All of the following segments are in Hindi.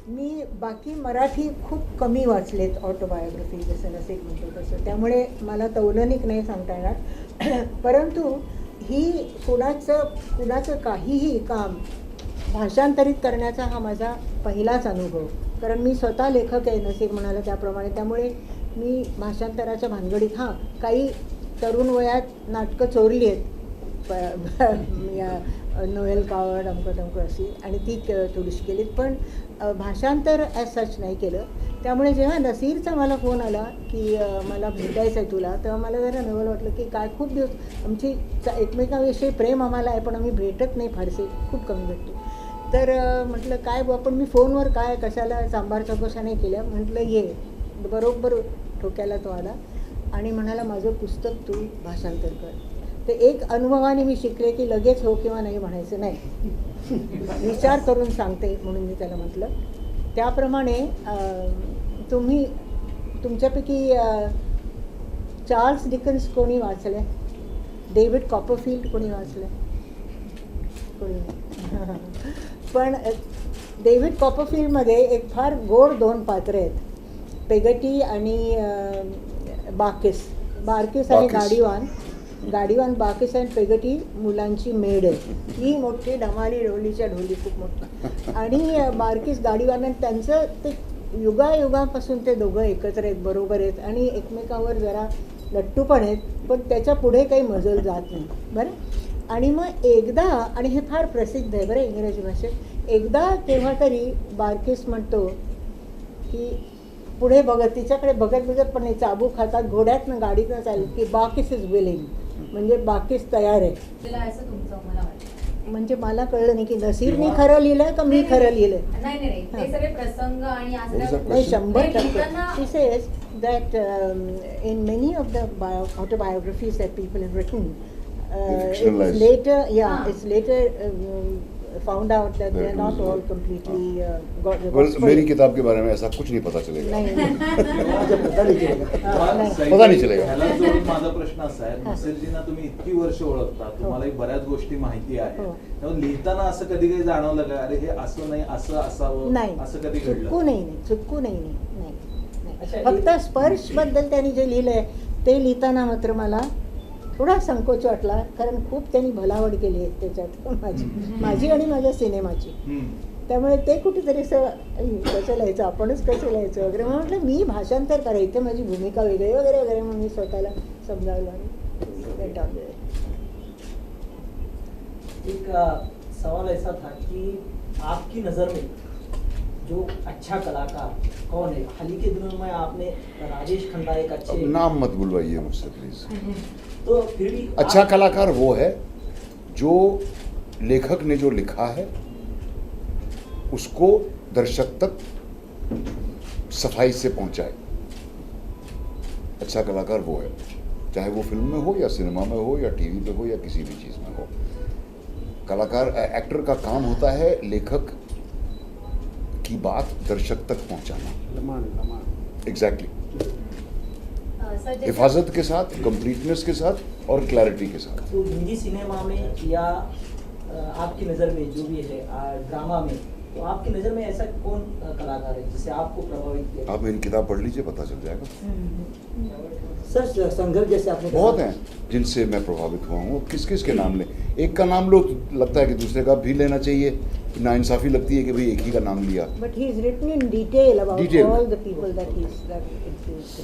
मी बाकी मराठी खूप कमी वाचलेत ऑटोबायोग्राफी, जसं नसिक म्हणतो तसं, त्यामुळे मला तौलनिक नाही सांगता येणार. परंतु ही कुणाचं काहीही काम भाषांतरित करण्याचा हा माझा पहिलाच अनुभव. कारण मी स्वतः लेखक आहे, नसिक म्हणाला त्याप्रमाणे. त्यामुळे मी भाषांतराच्या भानगडीत काही तरुण वयात नाटकं चोरली आहेत, नोएल कावड अमकं अशी, आणि ती थोडीशी केलीत, पण भाषांतर ॲज सच नाही केलं. त्यामुळे जेव्हा नसीरचा मला फोन आला की मला भेटायचं आहे तुला, तेव्हा मला जरा नवल वाटलं की काय खूप दिवस आमची एकमेकांविषयी प्रेम आम्हाला आहे, पण आम्ही भेटत नाही फारसे, खूप कमी भेटतो. तर म्हटलं काय बुवा, पण मी फोनवर काय कशाला सांबार चौकशा नाही केल्या. म्हटलं ये, बरोबर ठोक्याला तो आला आणि म्हणाला माझं पुस्तक तू भाषांतर कर. ते एक अनुभवाने मी शिकले की लगेच हो किंवा नाही म्हणायचं नाही, विचार करून सांगते, म्हणून मी त्याला म्हटलं. त्याप्रमाणे तुमच्यापैकी चार्ल्स डिकन्स कोणी वाचलं आहे? डेव्हिड कॉपरफील्ड कोणी वाचलं आहे? कोणी? पण डेव्हिड कॉपरफील्डमध्ये एक फार गोड दोन पात्र आहेत, पेगटी आणि बार्किस आणि गाडीवान बार्किस आणि पेगटी मुलांची मेड आहे. ही मोठी ढोलीच्या ढोली खूप मोठी, आणि बार्किस गाडीवान, आणि त्यांचं ते युगापासून ते दोघं एकत्र आहेत, बरोबर आहेत, आणि एकमेकांवर जरा लट्टू पण आहेत, पण त्याच्या पुढे काही मजल जात नाही बरं. आणि मग एकदा, आणि हे फार प्रसिद्ध आहे बरं इंग्रजी भाषेत, एकदा केव्हा तरी बार्किस म्हणतो की पुढे तिच्याकडे बघत पण नाही, चाबूक हातात घोड्यातनं गाडीतनं चालली की बार्किस इज विलिंग, म्हणजे बार्किस तयार आहे. म्हणजे मला कळलं नाही की नसीरने खरं लिहिलंय का मी खरं लिहिलंय. नाही, 100%. She says that in many of the autobiographies that people have written, it's later found out that they are not all completely मेरी किताब के बारे में ऐसा कुछ नहीं पता चलेगा. पता नहीं चलेगा. ह्याला जोडून माझा प्रश्न असा आहे, नसीरजींना तुम्ही इतकी वर्ष ओळखता, तुम्हाला बऱ्याच गोष्टी माहिती आहे, त्यामुळे लिहिताना असं कधी काही जाणवलं का अरे हे असं नाही, असं असावं, असं कधी घडलं? चुकू नाही. फक्त स्पर्श बद्दल त्यांनी जे लिहिलंय ते लिहिताना मात्र मला थोडा संकोच वाटला, कारण खूप त्यांनी भलावड केली आहे त्याच्यात, माझी आणि माझ्या सिनेमाची. त्यामुळे ते कुठेतरी असं कसं लिहायचं, आपणच कसं लिहायचं वगैरे. मग म्हटलं मी भाषांतर करा, इथे माझी भूमिका वेगळी वगैरे वगैरे, मग मी स्वतःला समजावलं आणि एक सवाल ऐसा था कि आपकी नज़र में जो अच्छा कलाकार कौन है? हाल ही के दिनों में आपने राजेश खन्ना एक अच्छे, नाम मत बुलवाइए मुझसे प्लीज. तो फिर भी अच्छा कलाकार वो है जो लेखक ने जो लिखा है उसको दर्शक तक सफाई से पहुंचाए. अच्छा कलाकार वो है, चाहे वो फिल्म में हो या सिनेमा में हो या टीवी पे हो या किसी भी चीज़ में हो. कलाकार एक्टर का काम होता है लेखक की बात दर्शक तक पहुंचाना. एग्जैक्टली. हिफाजत के साथ, कंप्लीटनेस के साथ और क्लैरिटी के साथ. तो हिंदी सिनेमा में या आपकी नज़र में जो भी है ड्रामा में, तो आपकी नज़र में ऐसा कौन कलाकार है जिससे आपको प्रभावित किया? आप मेरी किताब पढ़ लीजिए, पता चल जाएगा. सर संघर्ष जैसे आपने बहुत हैं जिनसे मैं प्रभावित हुआ हूँ. किस किस के नाम लें? एक का नाम लो तो लगता है कि दूसरे का भी लेना चाहिए, नाइंसाफ़ी लगती है कि भाई एक ही का नाम लिया. But he is written in detail about all the people that influenced.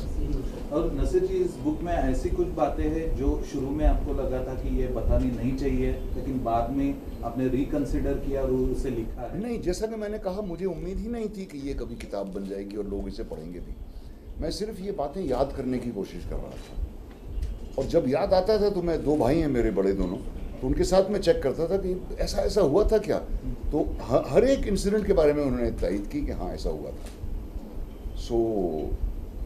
और नसीर जी, इस बुक में ऐसी कुछ बातें हैं जो शुरू में आपको लगा था कि ये बतानी नहीं चाहिए, लेकिन बाद में आपने रिकंसिडर किया और उसे लिखा है? नहीं, जैसा कि मैंने कहा, मुझे उम्मीद ही नहीं थी कि ये कभी किताब बन जाएगी और लोग इसे पढ़ेंगे भी. मैं सिर्फ ये बातें याद करने की कोशिश कर रहा था, और जब याद आता था तो मैं, 2 भाई हैं मेरे बड़े दोनों, तो उनके साथ में चेक करता था कि ऐसा हुआ था क्या. तो हर एक इंसिडेंट के बारे में उन्होंने तायद की कि हाँ ऐसा हुआ था. So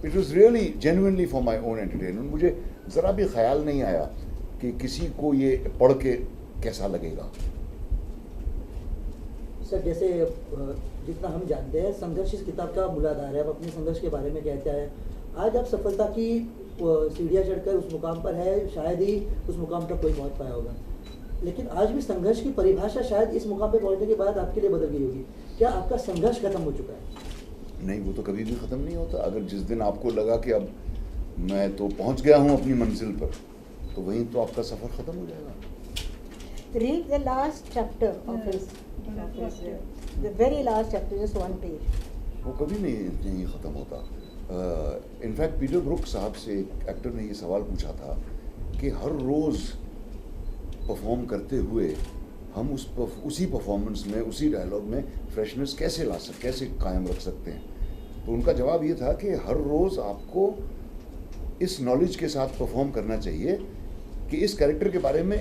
it was really genuinely for my own entertainment. मुझे ज़रा भी ख्याल नहीं आया कि किसी को ये पढ़ के कैसा लगेगा. सर जैसे जितना हम जानते हैं, संघर्ष इस किताब का मूलाधार है. आप अपने संघर्ष के बारे में कहते हैं. आज आप सफलता की सीढ़ियाँ चढ़कर उस मुकाम पर है, शायद ही उस मुकाम तक कोई पहुँच पाया होगा, लेकिन आज भी संघर्ष की परिभाषा शायद इस मुकाम पर पहुँचने के बाद आपके लिए बदल गई होगी. क्या आपका संघर्ष खत्म हो चुका है? नहीं, वो तो कभी भी ख़त्म नहीं होता। अगर जिस दिन आपको लगा कि अब मैं तो पहुंच गया हूं अपनी मंजिल पर, तो वहीं तो आपका सफ़र ख़त्म हो जाएगा। Read the last chapter of his, the very last chapter, just one page. वो कभी नहीं ख़त्म होता। इनफैक्ट पीटर ब्रुक साहब से एक एक्टर ने ये सवाल पूछा था कि हर रोज़ परफॉर्म करते हुए हम उसी परफॉर्मेंस में, उसी डायलॉग में फ्रेशनेस कैसे कायम रख सकते हैं। तो उनका जवाब ये था कि हर रोज़ आपको इस नॉलेज के साथ परफॉर्म करना चाहिए कि इस कैरेक्टर के बारे में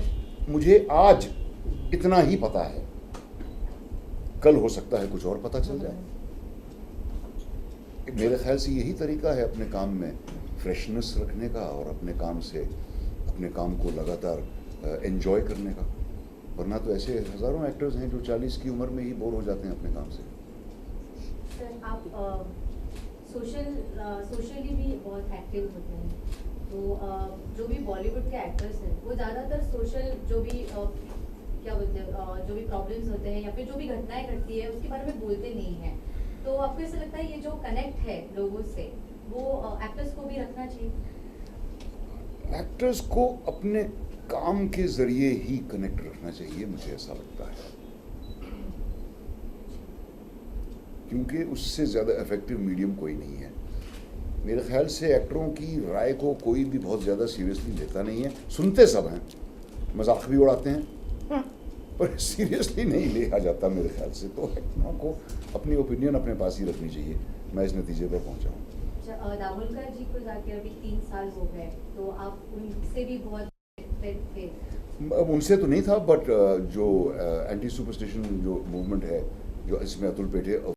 मुझे आज इतना ही पता है, कल हो सकता है कुछ और पता चल जाए। मेरे ख्याल से यही तरीका है अपने काम में फ्रेशनेस रखने का और अपने काम को लगातार एंजॉय करने का। वरना तो ऐसे हज़ारों एक्टर्स हैं जो 40 की उम्र में ही बोर हो जाते हैं अपने काम से। सर, आप सोशली भी बहुत एक्टिव होते हैं, तो जो भी बॉलीवुड के एक्टर्स हैं वो ज़्यादातर सोशल जो भी क्या बोलते हैं जो भी प्रॉब्लम्स होते हैं या फिर जो भी घटनाएं घटती है उसके बारे में बोलते नहीं हैं। तो आपको ऐसा लगता है ये जो कनेक्ट है लोगों से वो एक्टर्स को भी रखना चाहिए? एक्टर्स को अपने काम के ज़रिए ही कनेक्ट रखना चाहिए, मुझे ऐसा लगता है, क्योंकि उससे ज़्यादा इफेक्टिव मीडियम कोई नहीं है। मेरे ख्याल से एक्टरों की राय को कोई भी बहुत ज़्यादा सीरियसली लेता नहीं है। सुनते सब हैं, मजाक भी उड़ाते हैं, पर सीरियसली नहीं लिया जाता मेरे ख्याल से। तो एक्टरों को अपनी ओपिनियन अपने पास ही रखनी चाहिए। मैं इस नतीजे पर पहुंचा हूँ। दाभोलकर जी को जाके अभी 3 साल हो गए, तो आप उनसे भी बहुत थे। अब उनसे तो नहीं था, बट जो एंटी सुपरस्टिशन जो मूवमेंट है, जो इसमें अतुल पेठे